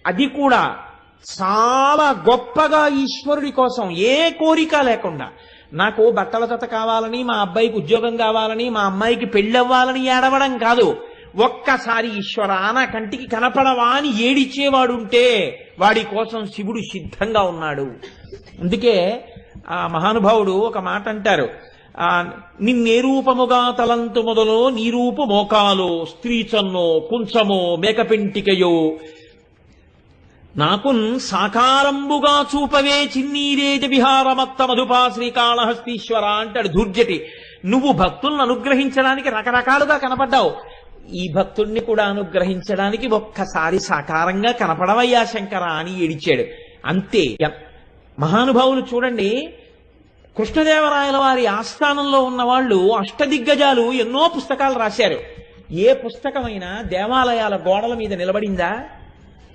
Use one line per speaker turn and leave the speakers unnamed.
అది కూడా చాలా గొప్పగా ఈశ్వరుడి కోసం ఏ కోరిక లేకుండా, నాకు బట్టల జత కావాలని, మా అబ్బాయికి ఉద్యోగం కావాలని, మా అమ్మాయికి పెళ్ళవ్వాలని ఏడవడం కాదు. ఒక్కసారి ఈశ్వరా నా కంటికి కనపడవా అని ఏడిచేవాడుంటే వాడి కోసం శివుడు సిద్ధంగా ఉన్నాడు. అందుకే ఆ మహానుభావుడు ఒక మాట అంటారు, నిన్నే రూపముగా తలంతు మొదలో నీ రూపు మోకాలో స్త్రీచన్నో కుంచమో మేకపెంటికయో నాకున్ సాకారంబుగా చూపవే చిన్నీరేజ విహారమత్త మధుపా శ్రీకాళహస్తీశ్వర అంటాడు దుర్జటి. నువ్వు భక్తులను అనుగ్రహించడానికి రకరకాలుగా కనపడ్డావు, ఈ భక్తుణ్ణి కూడా అనుగ్రహించడానికి ఒక్కసారి సాకారంగా కనపడవయ్యా శంకర అని ఏడిచాడు. అంతే. మహానుభావులు చూడండి, కృష్ణదేవరాయల వారి ఆస్థానంలో ఉన్న వాళ్ళు అష్టదిగ్గజాలు ఎన్నో పుస్తకాలు రాశారు. ఏ పుస్తకమైనా దేవాలయాల గోడల మీద నిలబడిందా?